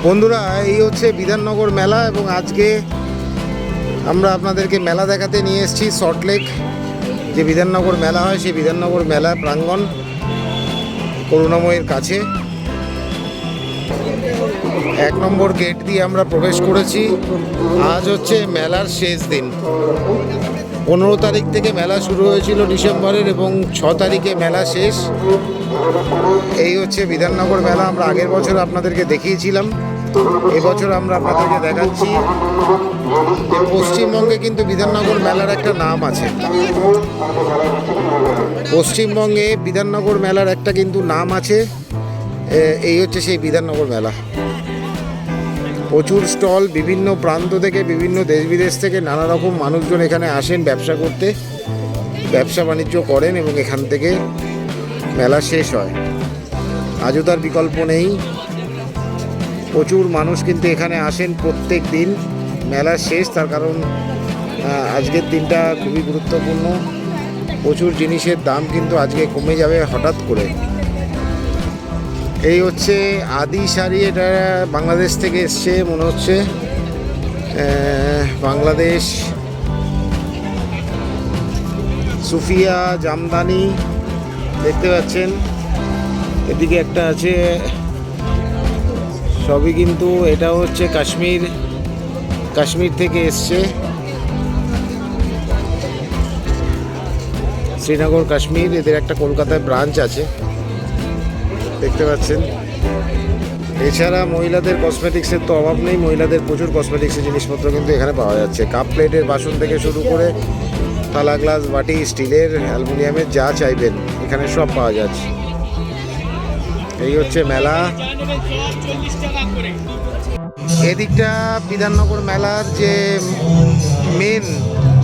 বন্ধুরা, এই হচ্ছে বিধাননগর মেলা এবং আজকে আমরা আপনাদেরকে মেলা দেখাতে নিয়ে এসেছি সল্টলেক। যে বিধাননগর মেলা হয় সেই বিধাননগর মেলা প্রাঙ্গণ করুণাময়ের কাছে 1 নম্বর গেট দিয়ে আমরা প্রবেশ করেছি। আজ হচ্ছে মেলার শেষ দিন। 15 তারিখ থেকে মেলা শুরু হয়েছিল ডিসেম্বরের এবং 6 তারিখে মেলা শেষ। এই হচ্ছে বিধাননগর মেলা। আমরা আগের বছর আপনাদেরকে দেখিয়েছিলাম, এবছর আমরা আপনাদেরকে দেখাচ্ছি যে পশ্চিমবঙ্গে কিন্তু বিধাননগর মেলার একটা নাম আছে। পশ্চিমবঙ্গে বিধাননগর মেলার একটা কিন্তু নাম আছে। এই হচ্ছে সেই বিধাননগর মেলা। প্রচুর স্টল, বিভিন্ন প্রান্ত থেকে, বিভিন্ন দেশ বিদেশ থেকে নানা রকম মানুষজন এখানে আসেন ব্যবসা করতে, ব্যবসা বাণিজ্য করেন এবং এখান থেকে মেলা শেষ হয়। আজও তার বিকল্প নেই। প্রচুর মানুষ কিন্তু এখানে আসেন প্রত্যেক দিন। মেলা শেষ, তার কারণ আজকের দিনটা খুবই গুরুত্বপূর্ণ। প্রচুর জিনিসের দাম কিন্তু আজকে কমে যাবে হঠাৎ করে। এই হচ্ছে আদি শাড়ি। এটা বাংলাদেশ থেকে এসছে মনে হচ্ছে, বাংলাদেশ। সুফিয়া জামদানি দেখতে পাচ্ছেন, এদিকে একটা আছে। সবই কিন্তু এটা হচ্ছে কাশ্মীর থেকে এসছে, শ্রীনগর কাশ্মীর। এদের একটা কলকাতায় ব্রাঞ্চ আছে দেখতে পাচ্ছেন। এছাড়া মহিলাদের কসমেটিক্সের তো অভাব নেই। মহিলাদের প্রচুর কসমেটিক্সের জিনিসপত্র কিন্তু এখানে পাওয়া যাচ্ছে। কাপ প্লেটের বাসন থেকে শুরু করে থালা, গ্লাস, বাটি, স্টিলের, অ্যালুমিনিয়ামের যা চাইবেন এখানে সব পাওয়া যাচ্ছে। এই হচ্ছে মেলা। এদিকটা বিধাননগর মেলার যে মেন,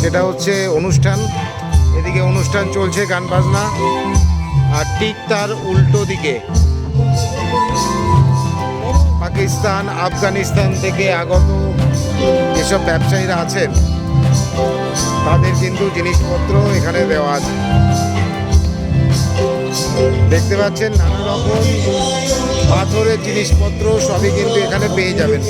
সেটা হচ্ছে অনুষ্ঠান। এদিকে অনুষ্ঠান চলছে, গান বাজনা। আর ঠিক তার উল্টো দিকে পাকিস্তান, আফগানিস্তান থেকে আগত যেসব ব্যবসায়ীরা আছেন তাদের কিন্তু জিনিসপত্র এখানে দেওয়া আছে। দেখতে পাচ্ছেন নানা রকম পাথরের জিনিসপত্র সবই কিন্তু এখানে পেয়ে যাবেন।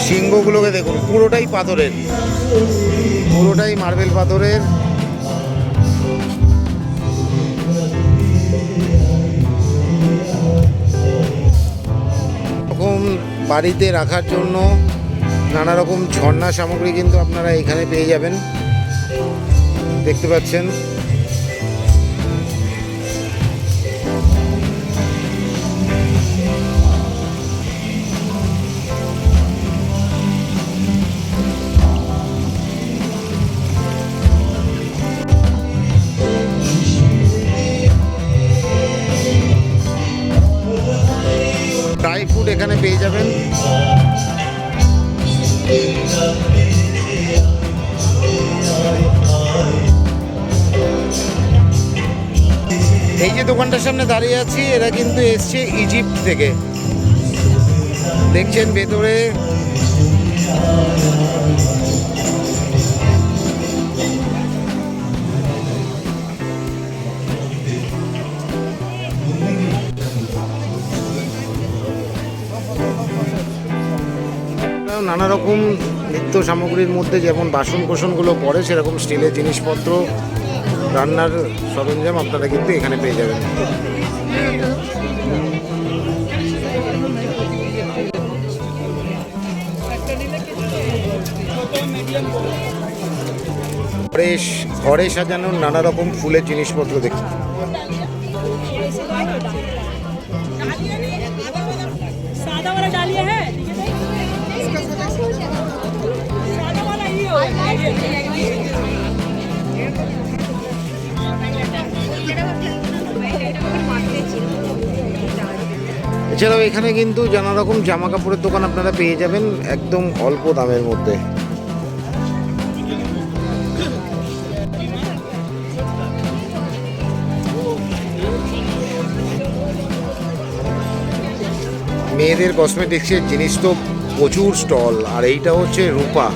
সিংহগুলোকে দেখুন, পুরোটাই পাথরের, পুরোটাই মার্বেল পাথরের। রকম বাড়িতে রাখার জন্য নানা রকম ঝর্ণা সামগ্রী কিন্তু আপনারা এখানে পেয়ে যাবেন। দেখতে পাচ্ছেন ড্রাই ফ্রুট এখানে পেয়ে যাবেন। এই যে দোকানটার সামনে দাঁড়িয়ে আছি, এরা কিন্তু এসছে ইজিপ্ট থেকে। দেখছেন ভেতরে নানা রকম নিত্য সামগ্রীর মধ্যে যেমন বাসন কোসনগুলো পড়ে, সেরকম স্টিলের জিনিসপত্র, রান্নার সরঞ্জাম আপনারা কিন্তু এখানে পেয়ে যাবেন। ঘরে সাজানোর নানা রকম ফুলের জিনিসপত্র দেখুন। এছাড়াও এখানে কিন্তু নানা রকম জামা কাপড়ের দোকান আপনারা পেয়ে যাবেন একদম অল্প দামের মধ্যে। মেয়েদের কসমেটিক্সের জিনিস তো প্রচুর স্টল। আর এইটা হচ্ছে রূপা,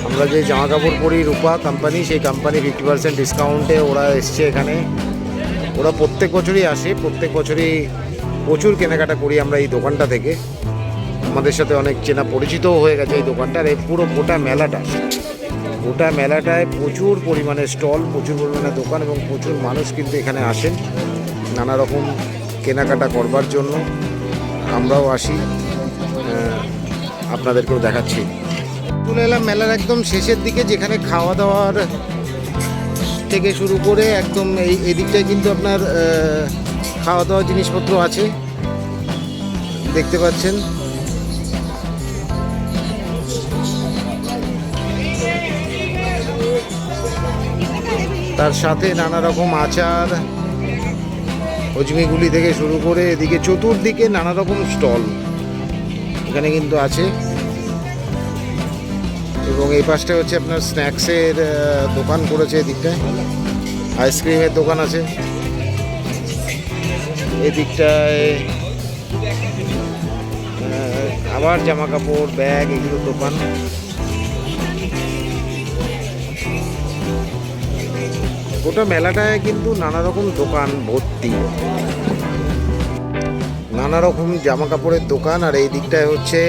আমরা যে জামা কাপড় পরি রূপা কোম্পানি, সেই কোম্পানি 50% ডিসকাউন্টে ওরা এসছে এখানে। ওরা প্রত্যেক বছরই আসে, প্রত্যেক বছরই প্রচুর কেনাকাটা করি আমরা এই দোকানটা থেকে। আমাদের সাথে অনেক চেনা পরিচিতও হয়ে গেছে এই দোকানটার। এই পুরো গোটা মেলাটায় প্রচুর পরিমাণে স্টল, প্রচুর পরিমাণে দোকান এবং প্রচুর মানুষ কিন্তু এখানে আসেন নানা রকম কেনাকাটা করবার জন্য। আমরাও আসি, আপনাদেরকেও দেখাচ্ছি। চলে এলাম মেলার একদম শেষের দিকে, যেখানে খাওয়া দাওয়ার থেকে শুরু করে একদম এই দিকটায় কিন্তু আপনার খাওয়া দাওয়ার জিনিসপত্র আছে, দেখতে পাচ্ছেন। তার সাথে নানা রকম আচার, হজমিগুলি থেকে শুরু করে এদিকে চতুর্দিকে নানা রকম স্টল এখানে কিন্তু আছে। এবং এই পাশটা হচ্ছে আপনার স্ন্যাক্সের দোকান করেছে, এদিকটায় আইসক্রিমের দোকান আছে, এদিকটায় আবার জামা কাপড়, ব্যাগ, এগুলো দোকান। গোটা মেলাটায় কিন্তু নানা রকম দোকান ভর্তি, নানা রকম জামা কাপড়ের দোকান। আর এই দিকটায় হচ্ছে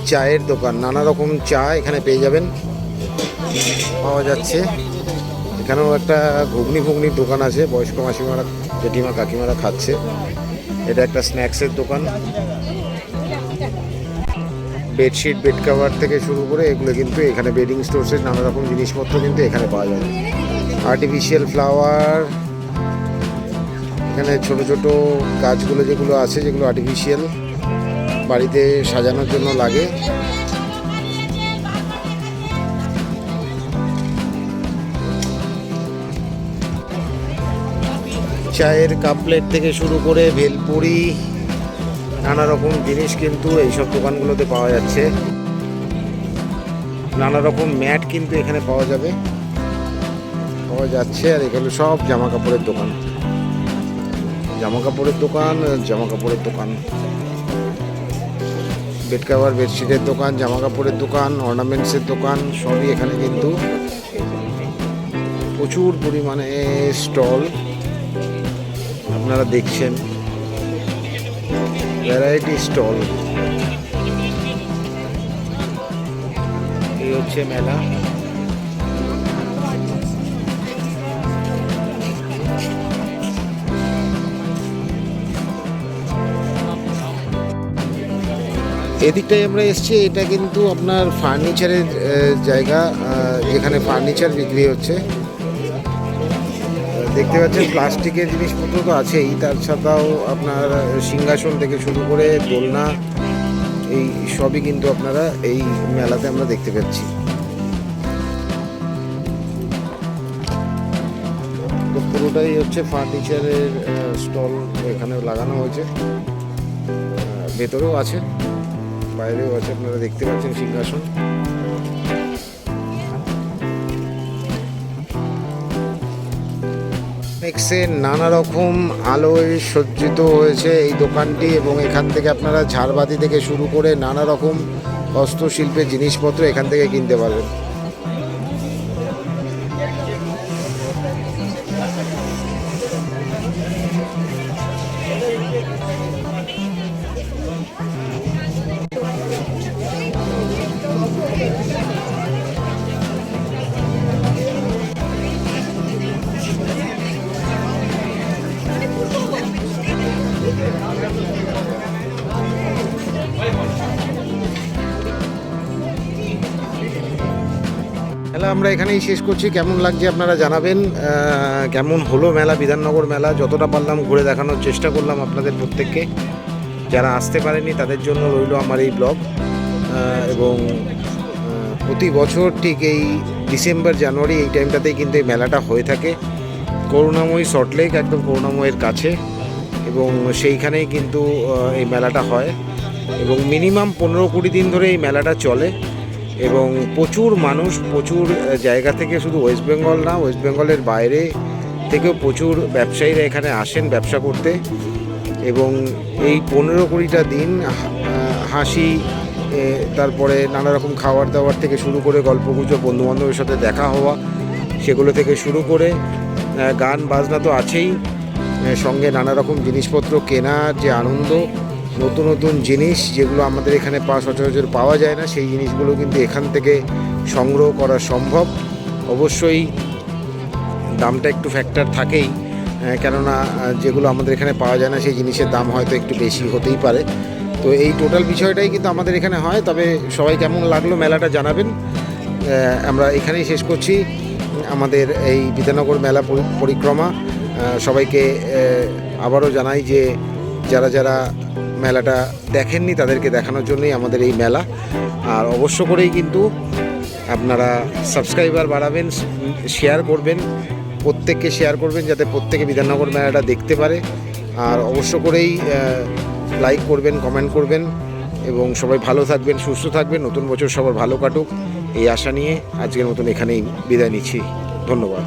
চায়ের দোকান, নানা রকম চা এখানে পেয়ে যাবেন, পাওয়া যাচ্ছে। এখানেও একটা ঘুগনির দোকান আছে, বয়স্ক মাসিমারা, জেঠিমা, কাকিমারা খাচ্ছে। এটা একটা স্ন্যাক্সের দোকান। বেডশিট, বেড কাভার থেকে শুরু করে এগুলো কিন্তু এখানে, বেডিং স্টোর্সের নানা রকম জিনিসপত্র কিন্তু এখানে পাওয়া যাবে। আর্টিফিশিয়াল ফ্লাওয়ার, এখানে ছোট ছোট গাছগুলো যেগুলো আছে, যেগুলো আর্টিফিশিয়াল বাড়িতে সাজানোর জন্য লাগে। চায়ের কাপ প্লেট থেকে শুরু করে ভেলপুরি, নানা রকম জিনিস কিন্তু এইসব দোকানগুলোতে পাওয়া যাচ্ছে। নানা রকম ম্যাট কিন্তু এখানে পাওয়া যাচ্ছে। আর এখানে সব জামা কাপড়ের দোকান, বেড কাভার, বেডশিটের দোকান, জামা কাপড়ের দোকান, অর্নামেন্টসের দোকান, সবই এখানে কিন্তু প্রচুর পরিমাণে স্টল আপনারা দেখছেন, ভ্যারাইটি স্টল। এই হচ্ছে মেলা। এদিকটায় আমরা এসেছি, এটা কিন্তু আপনার ফার্নিচারের জায়গা, যেখানে ফার্নিচার বিক্রি হচ্ছে। দেখতে পাচ্ছেন প্লাস্টিকের জিনিসপত্র তো আছেই, তার সাথেও আপনার সিংহাসন থেকে শুরু করে দোলনা, এই সবই কিন্তু আপনারা এই মেলাতে আমরা দেখতে পাচ্ছি। তো পুরোটাই হচ্ছে ফার্নিচারের স্টল এখানে লাগানো হয়েছে, ভেতরেও আছে, বাইরেও আছে, আপনারা দেখতে পাচ্ছেন সিংহাসন। নানা রকম আলোয় সজ্জিত হয়েছে এই দোকানটি, এবং এখান থেকে আপনারা ঝাড়বাতি থেকে শুরু করে নানা রকম হস্তশিল্পের জিনিসপত্র এখান থেকে কিনতে পারবেন। মেলা আমরা এখানেই শেষ করছি। কেমন লাগছে আপনারা জানাবেন। কেমন হলো মেলা, বিধাননগর মেলা, যতটা পারলাম ঘুরে দেখানোর চেষ্টা করলাম আপনাদের প্রত্যেককে। যারা আসতে পারেনি তাদের জন্য রইল আমার এই ব্লগ। এবং প্রতি বছর ঠিক এই ডিসেম্বর জানুয়ারি এই টাইমটাতেই কিন্তু এই মেলাটা হয়ে থাকে, করুণাময়ী সল্টলেক, একদম করুণাময়ীর কাছে, এবং সেইখানেই কিন্তু এই মেলাটা হয়। এবং মিনিমাম 15-20 দিন ধরে এই মেলাটা চলে, এবং প্রচুর মানুষ প্রচুর জায়গা থেকে, শুধু ওয়েস্ট বেঙ্গল না, ওয়েস্ট বেঙ্গলের বাইরে থেকেও প্রচুর ব্যবসায়ীরা এখানে আসেন ব্যবসা করতে। এবং এই 15-20টা দিন হাসি তারপরে নানা রকম খাবার দাবার থেকে শুরু করে গল্পগুজব, বন্ধুবান্ধবের সাথে দেখা হওয়া, সেগুলো থেকে শুরু করে গান বাজনা তো আছেই, সঙ্গে নানা রকম জিনিসপত্র কেনার যে আনন্দ, নতুন নতুন জিনিস যেগুলো আমাদের এখানে সচরাচর পাওয়া যায় না, সেই জিনিসগুলো কিন্তু এখান থেকে সংগ্রহ করা সম্ভব। অবশ্যই দামটা একটু ফ্যাক্টর থাকেই, কেননা যেগুলো আমাদের এখানে পাওয়া যায় না সেই জিনিসের দাম হয়তো একটু বেশি হতেই পারে। তো এই টোটাল বিষয়টাই কিন্তু আমাদের এখানে হয়। তবে সবাই কেমন লাগলো মেলাটা জানাবেন। আমরা এখানেই শেষ করছি আমাদের এই বিধাননগর মেলা পরিক্রমা। সবাইকে আবারও জানাই যে যারা যারা মেলাটা দেখেননি তাদেরকে দেখানোর জন্যই আমাদের এই মেলা। আর অবশ্য করেই কিন্তু আপনারা সাবস্ক্রাইবার বাড়াবেন, শেয়ার করবেন, প্রত্যেককে শেয়ার করবেন যাতে প্রত্যেকে বিধাননগর মেলাটা দেখতে পারে। আর অবশ্য করেই লাইক করবেন, কমেন্ট করবেন এবং সবাই ভালো থাকবেন, সুস্থ থাকবেন, নতুন বছর সবার ভালো কাটুক এই আশা নিয়ে আজকের মতন এখানেই বিদায় নিচ্ছি। ধন্যবাদ।